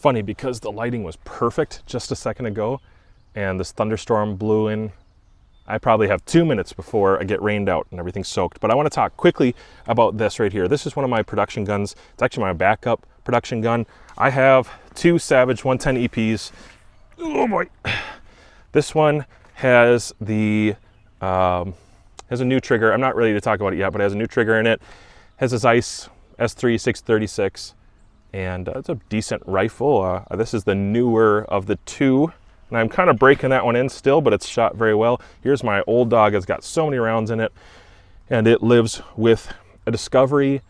funny because the lighting was perfect just a second ago, and this thunderstorm blew in. I probably have 2 minutes before I get rained out and everything's soaked. But I want to talk quickly about this right here. This is one of my production guns. It's actually my backup production gun. I have two Savage 110 EPs. Oh boy. This one has the has a new trigger. I'm not ready to talk about it yet, but it has a new trigger in it. Has a Zeiss S3 636, and it's a decent rifle. This is the newer of the two. And I'm kind of breaking that one in still, but it's shot very well. Here's my old dog. It's got so many rounds in it, and it lives with a Discovery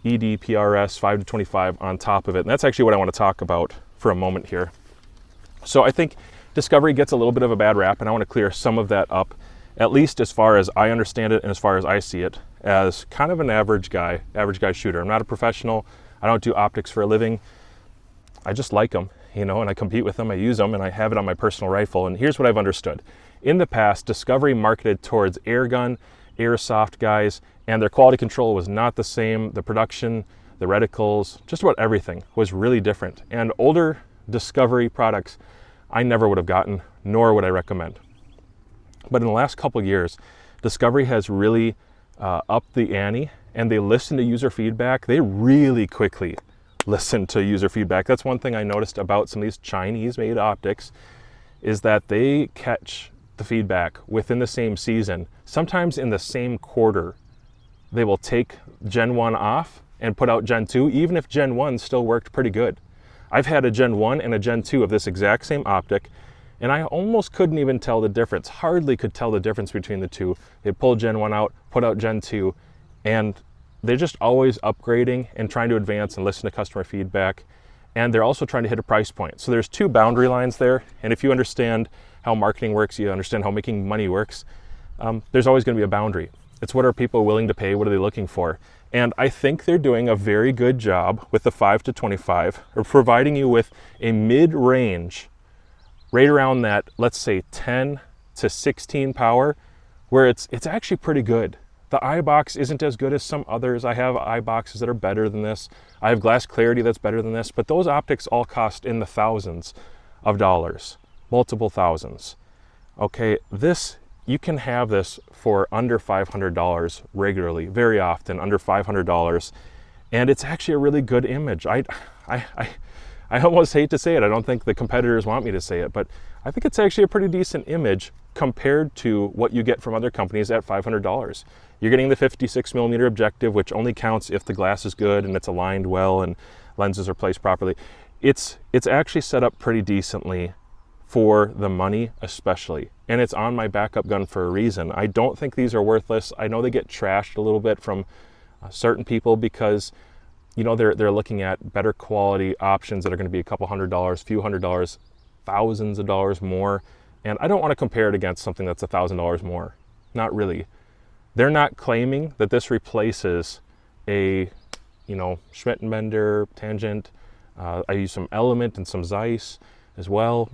ED PRS 5-25 on top of it. And that's actually what I want to talk about for a moment here. So I think Discovery gets a little bit of a bad rap, and I want to clear some of that up, at least as far as I understand it and as far as I see it, as kind of an average guy shooter. I'm not a professional. I don't do optics for a living. I just like them, you know, and I compete with them, I use them, and I have it on my personal rifle. And here's what I've understood. In the past, Discovery marketed towards airgun, airsoft guys, and their quality control was not the same. The production, the reticles, just about everything was really different. And older Discovery products, I never would have gotten, nor would I recommend. But in the last couple of years, Discovery has really upped the ante, and they listen to user feedback. They really quickly listen to user feedback. That's one thing I noticed about some of these Chinese-made optics, is that they catch the feedback within the same season. Sometimes in the same quarter, they will take Gen 1 off and put out Gen 2, even if Gen 1 still worked pretty good. I've had a Gen 1 and a Gen 2 of this exact same optic, and I almost couldn't even tell the difference, hardly could tell the difference between the two. They pulled Gen 1 out, put out Gen 2, and they're just always upgrading and trying to advance and listen to customer feedback. And they're also trying to hit a price point. So there's two boundary lines there. And if you understand how marketing works, you understand how making money works, there's always going to be a boundary. It's what are people willing to pay? What are they looking for? And I think they're doing a very good job with the 5-25, or providing you with a mid-range, right around that, let's say 10 to 16 power, where it's actually pretty good. The eye box isn't as good as some others. I have eye boxes that are better than this. I have glass clarity that's better than this, but those optics all cost in the thousands of dollars, multiple thousands. Okay, this, you can have this for under $500 regularly, very often under $500, and it's actually a really good image. I almost hate to say it. I don't think the competitors want me to say it, but I think it's actually a pretty decent image compared to what you get from other companies at $500. You're getting the 56mm objective, which only counts if the glass is good and it's aligned well and lenses are placed properly. It's actually set up pretty decently for the money, especially. And it's on my backup gun for a reason. I don't think these are worthless. I know they get trashed a little bit from certain people because, you know, they're looking at better quality options that are going to be a couple $100, few $100, thousands of dollars more. And I don't want to compare it against something that's $1,000 more. Not really. They're not claiming that this replaces a, you know, Schmidt & Bender, Tangent. I use some Element and some Zeiss as well.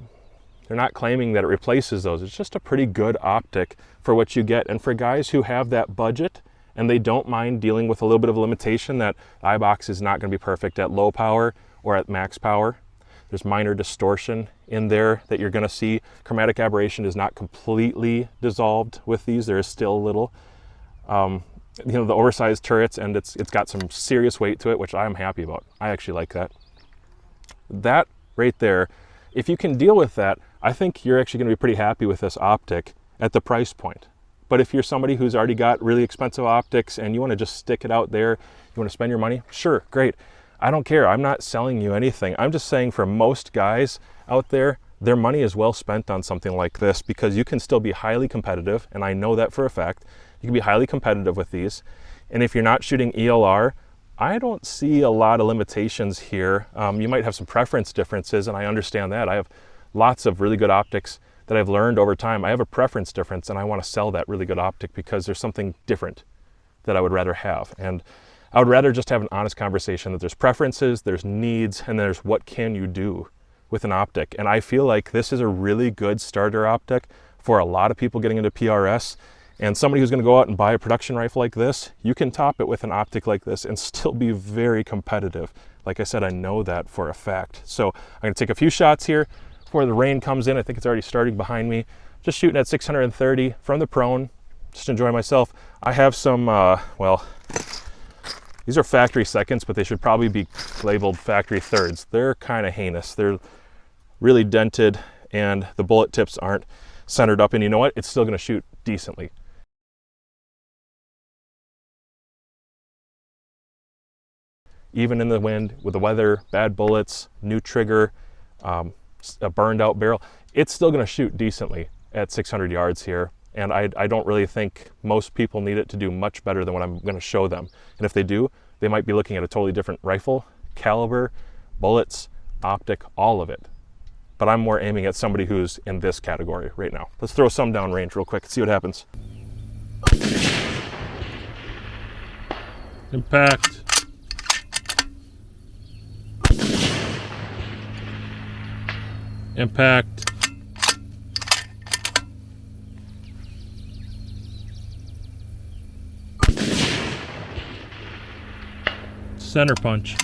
They're not claiming that it replaces those. It's just a pretty good optic for what you get. And for guys who have that budget and they don't mind dealing with a little bit of a limitation that eye box is not going to be perfect at low power or at max power. There's minor distortion in there that you're going to see. Chromatic aberration is not completely dissolved with these. There is still a little. You know, the oversized turrets, and it's got some serious weight to it, which I'm happy about. I actually like that. That right there, if you can deal with that, I think you're actually going to be pretty happy with this optic at the price point. But if you're somebody who's already got really expensive optics and you want to just stick it out there, you want to spend your money, sure, great. I don't care. I'm not selling you anything. I'm just saying for most guys out there, their money is well spent on something like this because you can still be highly competitive, and I know that for a fact. You can be highly competitive with these. And if you're not shooting ELR, I don't see a lot of limitations here. You might have some preference differences, and I understand that. I have lots of really good optics that I've learned over time. I have a preference difference, and I want to sell that really good optic because there's something different that I would rather have. And I would rather just have an honest conversation that there's preferences, there's needs, and there's what can you do with an optic. And I feel like this is a really good starter optic for a lot of people getting into PRS. And somebody who's going to go out and buy a production rifle like this, you can top it with an optic like this and still be very competitive. Like I said, I know that for a fact. So I'm gonna take a few shots here before the rain comes in. I think it's already starting behind me. Just shooting at 630 from the prone, just enjoying myself. I have some, well, these are factory seconds, but they should probably be labeled factory thirds. They're kind of heinous. They're really dented and the bullet tips aren't centered up, and you know what? It's still gonna shoot decently. Even in the wind, with the weather, bad bullets, new trigger, a burned out barrel, it's still gonna shoot decently at 600 yards here. And I don't really think most people need it to do much better than what I'm gonna show them. And if they do, they might be looking at a totally different rifle, caliber, bullets, optic, all of it. But I'm more aiming at somebody who's in this category right now. Let's throw some down range real quick and see what happens. Impact. Impact. Center punch.